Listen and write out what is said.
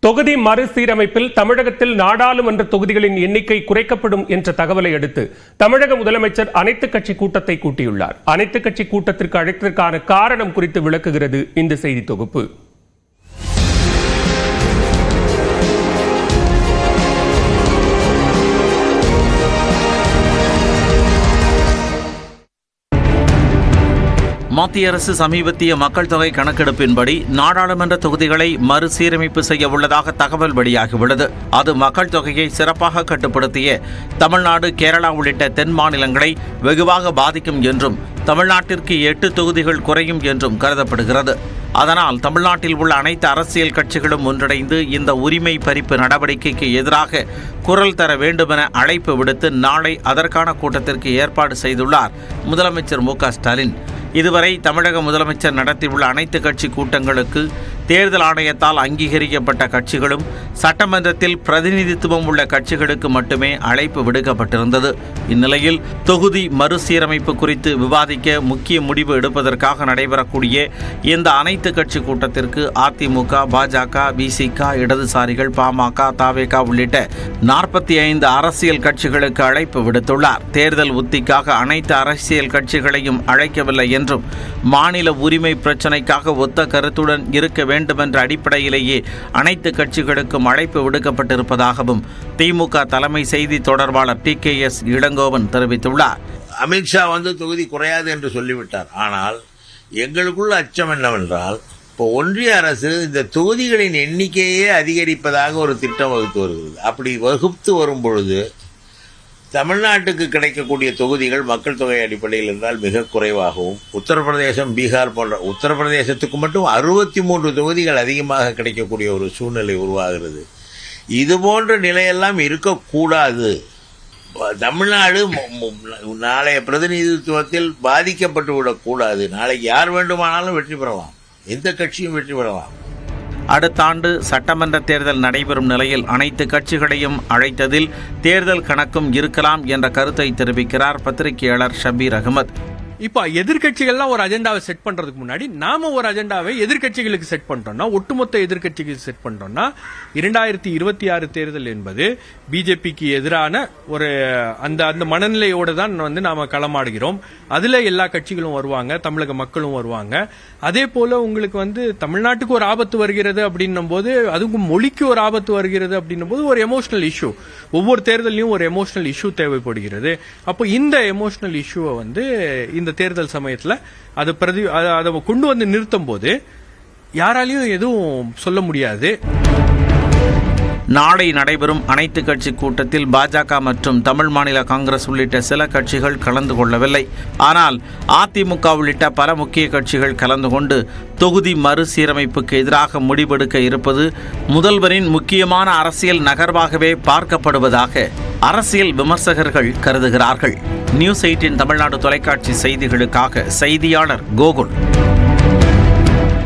தொகுதி மறுசீரமைப்பில் தமிழகத்தில் நாடாளுமன்ற தொகுதிகளின் எண்ணிக்கை குறைக்கப்படும் என்ற தகவலை அடுத்து தமிழக முதலமைச்சர் அனைத்துக் கட்சி கூட்டத்தை கூட்டியுள்ளார். அனைத்துக் கட்சி கூட்டத்திற்கு அழைத்ததற்கான காரணம் குறித்து விளக்குகிறது இந்த செய்தி தொகுப்பு. மத்திய அரசு சமீபத்திய மக்கள் தொகை கணக்கெடுப்பின்படி நாடாளுமன்ற தொகுதிகளை மறுசீரமைப்பு செய்ய உள்ளதாக தகவல் வெளியாகியுள்ளது. அது மக்கள் தொகையை சிறப்பாக கட்டுப்படுத்திய தமிழ்நாடு, கேரளா உள்ளிட்ட தென் மாநிலங்களை வெகுவாக பாதிக்கும் என்றும் தமிழ்நாட்டிற்கு 8 தொகுதிகள் குறையும் என்றும் கருதப்படுகிறது. அதனால் தமிழ்நாட்டில் உள்ள அனைத்து அரசியல் கட்சிகளும் ஒன்றிணைந்து இந்த உரிமை பறிப்பு நடவடிக்கைக்கு எதிராக குரல் தர வேண்டுமென அழைப்பு விடுத்து நாளை அதற்கான கூட்டத்திற்கு ஏற்பாடு செய்துள்ளார் முதலமைச்சர் மு.க.ஸ்டாலின். இதுவரை தமிழக முதலமைச்சர் நடத்தியுள்ள அனைத்து கட்சி கூட்டங்களுக்கு தேர்தல் ஆணையத்தால் அங்கீகரிக்கப்பட்ட கட்சிகளும் சட்டமன்றத்தில் பிரதிநிதித்துவம் உள்ள கட்சிகளுக்கு மட்டுமே அழைப்பு விடுக்கப்பட்டிருந்தது. இந்நிலையில் தொகுதி மறுசீரமைப்பு குறித்து விவாதிக்க முக்கிய முடிவு எடுப்பதற்காக நடைபெறக்கூடிய இந்த அனைத்து கட்சி கூட்டத்திற்கு அதிமுக, பாஜக, விசிக, இடதுசாரிகள், பாமக, தவேக உள்ளிட்ட 45 அரசியல் கட்சிகளுக்கு அழைப்பு விடுத்துள்ளார். தேர்தல் உத்திக்காக அனைத்து அரசியல் கட்சிகளையும் அழைக்கவில்லை என்றும் மாநில உரிமை பிரச்சினைக்காக ஒத்த கருத்துடன் இருக்க வேண்டுமென்ற அடிப்படையிலேயே அனைத்து கட்சிகளுக்கும் அழைப்பு விடுக்கப்பட்டிருப்பதாகவும் திமுக தலைமை செய்தி தொடர்பாளர் TKS இளங்கோவன் தெரிவித்துள்ளார். அமித்ஷா தொகுதி குறையாது என்று சொல்லிவிட்டார். ஆனால் எங்களுக்குள்ள அச்சம் என்னவென்றால், இப்போ ஒன்றிய அரசு இந்த தொகுதிகளின் எண்ணிக்கையே அதிகரிப்பதாக ஒரு திட்டம் வகுத்து வருகிறது. அப்படி வகுத்து வரும் பொழுது தமிழ்நாட்டுக்கு கிடைக்கக்கூடிய தொகுதிகள் மக்கள் தொகை அடிப்படையில் இருந்தால் மிக குறைவாகவும், உத்தரப்பிரதேசம், பீகார் போன்ற உத்தரப்பிரதேசத்துக்கு மட்டும் 63 தொகுதிகள் அதிகமாக கிடைக்கக்கூடிய ஒரு சூழ்நிலை உருவாகிறது. இது போன்ற நிலையெல்லாம் இருக்கக்கூடாது. தமிழ்நாடு நாளைய பிரதிநிதித்துவத்தில் பாதிக்கப்பட்டு விடக்கூடாது. நாளைக்கு யார் வேண்டுமானாலும் வெற்றி பெறலாம், எந்த கட்சியும் வெற்றி பெறலாம். அடுத்த ஆண்டு சட்டமன்ற தேர்தல் நடைபெறும் நிலையில் அனைத்து கட்சிகளையும் அழைத்ததில் தேர்தல் கணக்கும் இருக்கலாம் என்ற கருத்தை தெரிவிக்கிறார் பத்திரிகையாளர் ஷபீர் அகமது. இப்போ எதிர்கட்சிகள்லாம் ஒரு அஜெண்டாவை செட் பண்றதுக்கு முன்னாடி நாம ஒரு அஜெண்டாவை எதிர்கட்சிகளுக்கு செட் பண்றோம்னா, ஒட்டுமொத்த எதிர்கட்சிகளுக்கு செட் பண்றோம்னா, 2026 தேர்தல் என்பது பிஜேபிக்கு எதிரான ஒரு அந்த மனநிலையோடு தான் நாம களமாடுகிறோம். அதுல எல்லா கட்சிகளும் வருவாங்க, தமிழக மக்களும் வருவாங்க. அதே போல உங்களுக்கு தமிழ்நாட்டுக்கு ஒரு ஆபத்து வருகிறது அப்படின்னும் போது, அதுக்கும் மொழிக்கு ஒரு ஆபத்து வருகிறது அப்படின்னும் போது ஒரு எமோஷனல் இஷ்யூ, ஒவ்வொரு தேர்தலையும் ஒரு எமோஷனல் இஷ்யூ தேவைப்படுகிறது. அப்போ இந்த எமோஷனல் இஷ்யூவை இந்த தேர்தல் சமயத்தில் அதை கொண்டு வந்து நிறுத்தும் போது யாராலையும் எதுவும் சொல்ல முடியாது. நாளை நடைபெறும் அனைத்து கட்சி கூட்டத்தில் பாஜக மற்றும் தமிழ் மாநில காங்கிரஸ் உள்ளிட்ட சில கட்சிகள் கலந்து கொள்ளவில்லை. ஆனால் அதிமுக உள்ளிட்ட பல முக்கிய கட்சிகள் கலந்து கொண்டு தொகுதி மறுசீரமைப்புக்கு எதிராக முடிவெடுக்க இருப்பது முதல்வரின் முக்கியமான அரசியல் நகர்வாகவே பார்க்கப்படுவதாக அரசியல் விமர்சகர்கள் கருதுகிறார்கள். நியூஸ் 18 தமிழ்நாடு தொலைக்காட்சி செய்திகளுக்காக செய்தியாளர் கோகுல்.